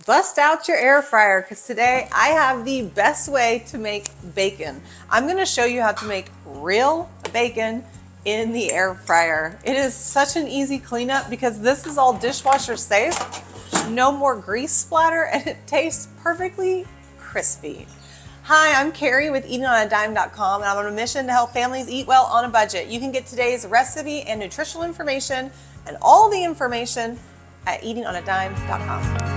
Bust out your air fryer because today I have the best way to make bacon. I'm going to show you how to make real bacon in the air fryer. It is such an easy cleanup because this is all dishwasher safe, no more grease splatter, and it tastes perfectly crispy. Hi, I'm Carrie with eatingonadime.com, and I'm on a mission to help families eat well on a budget. You can get today's recipe and nutritional information and all the information at eatingonadime.com.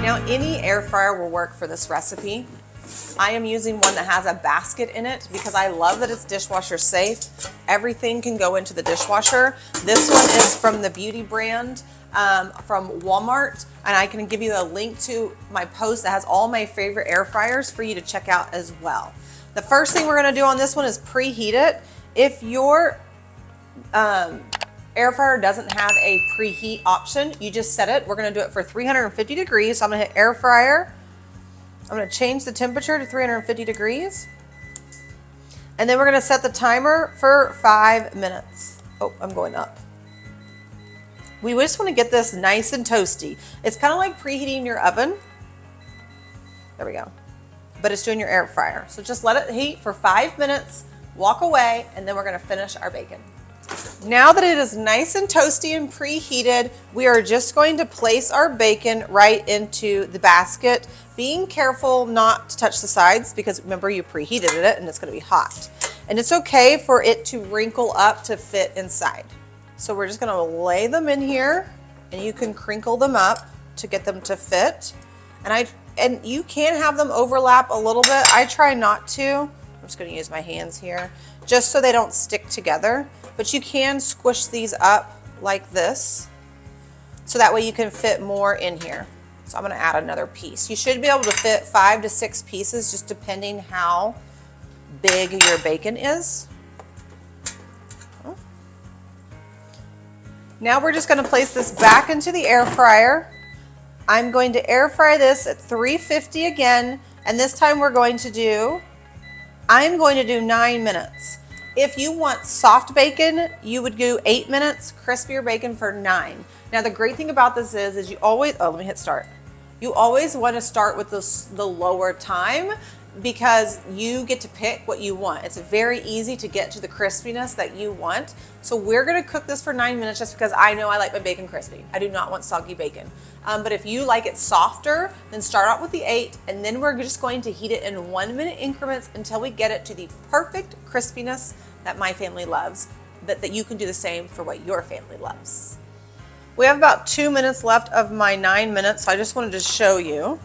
Now, any air fryer will work for this recipe. I am using one that has a basket in it because I love that it's dishwasher safe. Everything can go into the dishwasher. This one is from the Beauty brand from Walmart, and I can give you a link to my post that has all my favorite air fryers for you to check out as well. The first thing we're going to do on this one is preheat it. If your air fryer doesn't have a preheat option, you just set it. We're going to do it for 350 degrees. So I'm going to hit air fryer. I'm going to change the temperature to 350 degrees. And then we're going to set the timer for 5 minutes. Oh, I'm going up. We just want to get this nice and toasty. It's kind of like preheating your oven. There we go. But it's doing your air fryer. So just let it heat for 5 minutes, walk away, and then we're going to finish our bacon. Now that it is nice and toasty and preheated, we are just going to place our bacon right into the basket, being careful not to touch the sides because remember you preheated it and it's going to be hot. And it's okay for it to wrinkle up to fit inside. So we're just going to lay them in here, and you can crinkle them up to get them to fit. And you can have them overlap a little bit. I try not to. I'm just going to use my hands here just so they don't stick together. But you can squish these up like this so that way you can fit more in here. So I'm going to add another piece. You should be able to fit 5 to 6 pieces just depending how big your bacon is. Now we're just going to place this back into the air fryer. I'm going to air fry this at 350 again, and this time I'm going to do 9 minutes. If you want soft bacon, you would do 8 minutes, crispier bacon for 9. Now the great thing about this is you always, let me hit start. You always want to start with the lower time because you get to pick what you want. It's very easy to get to the crispiness that you want. So we're going to cook this for 9 minutes just because I know I like my bacon crispy. I do not want soggy bacon. But if you like it softer, then start out with the 8, and then we're just going to heat it in 1 minute increments until we get it to the perfect crispiness that my family loves, that you can do the same for what your family loves. We have about 2 minutes left of my 9 minutes, so I just wanted to show you.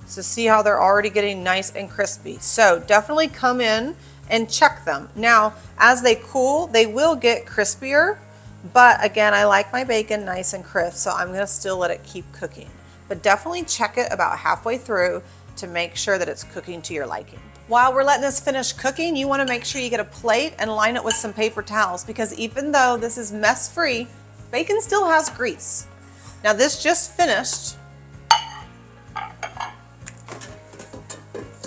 So see how they're already getting nice and crispy. So definitely come in and check them. Now, as they cool, they will get crispier, but again, I like my bacon nice and crisp, so I'm gonna still let it keep cooking. But definitely check it about halfway through to make sure that it's cooking to your liking. While we're letting this finish cooking, you wanna make sure you get a plate and line it with some paper towels because even though this is mess-free, bacon still has grease. Now this just finished,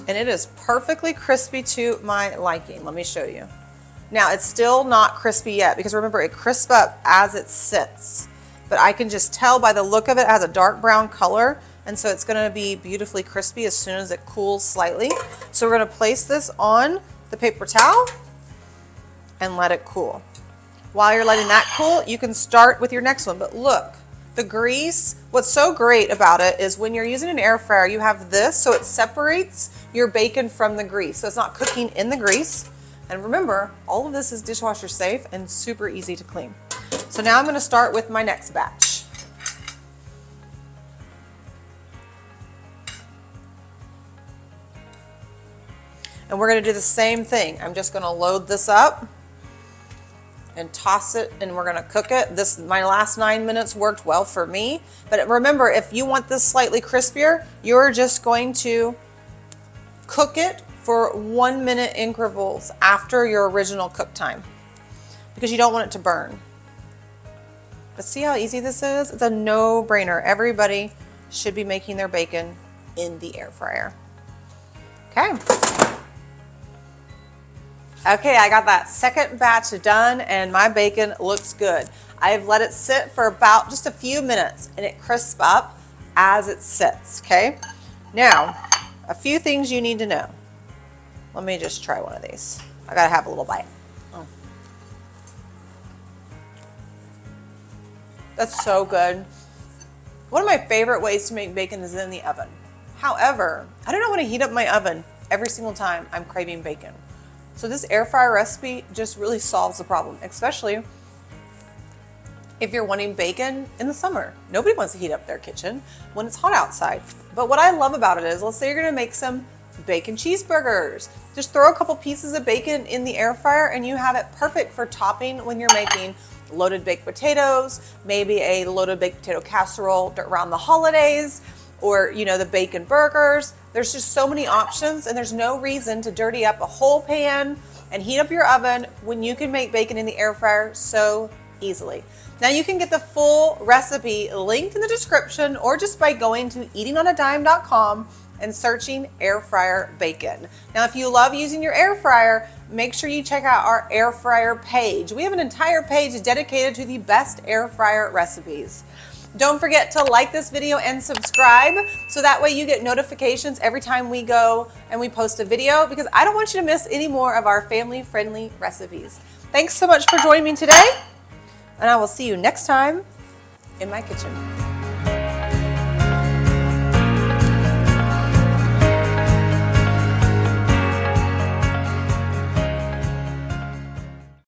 and it is perfectly crispy to my liking. Let me show you. Now it's still not crispy yet because remember it crisps up as it sits, but I can just tell by the look of it, it has a dark brown color, and so it's gonna be beautifully crispy as soon as it cools slightly. So we're gonna place this on the paper towel and let it cool. While you're letting that cool, you can start with your next one, but look, the grease, what's so great about it is when you're using an air fryer, you have this, so it separates your bacon from the grease. So it's not cooking in the grease. And remember, all of this is dishwasher safe and super easy to clean. So now I'm gonna start with my next batch. And we're gonna do the same thing. I'm just gonna load this up and toss it, and we're gonna cook it. My last 9 minutes worked well for me. But remember, if you want this slightly crispier, you're just going to cook it for 1 minute intervals after your original cook time because you don't want it to burn. But see how easy this is? It's a no-brainer. Everybody should be making their bacon in the air fryer. Okay. Okay, I got that second batch done and my bacon looks good. I've let it sit for about just a few minutes and it crisps up as it sits, okay? Now, a few things you need to know. Let me just try one of these. I gotta have a little bite. Oh. That's so good. One of my favorite ways to make bacon is in the oven. However, I don't want to heat up my oven every single time I'm craving bacon. So this air fryer recipe just really solves the problem, especially if you're wanting bacon in the summer. Nobody wants to heat up their kitchen when it's hot outside. But what I love about it is, let's say you're gonna make some bacon cheeseburgers. Just throw a couple pieces of bacon in the air fryer and you have it perfect for topping when you're making loaded baked potatoes, maybe a loaded baked potato casserole around the holidays, or you know, the bacon burgers. There's just so many options and there's no reason to dirty up a whole pan and heat up your oven when you can make bacon in the air fryer so easily. Now you can get the full recipe linked in the description or just by going to eatingonadime.com and searching air fryer bacon. Now, if you love using your air fryer, make sure you check out our air fryer page. We have an entire page dedicated to the best air fryer recipes. Don't forget to like this video and subscribe so that way you get notifications every time we go and we post a video, because I don't want you to miss any more of our family-friendly recipes. Thanks so much for joining me today, and I will see you next time in my kitchen.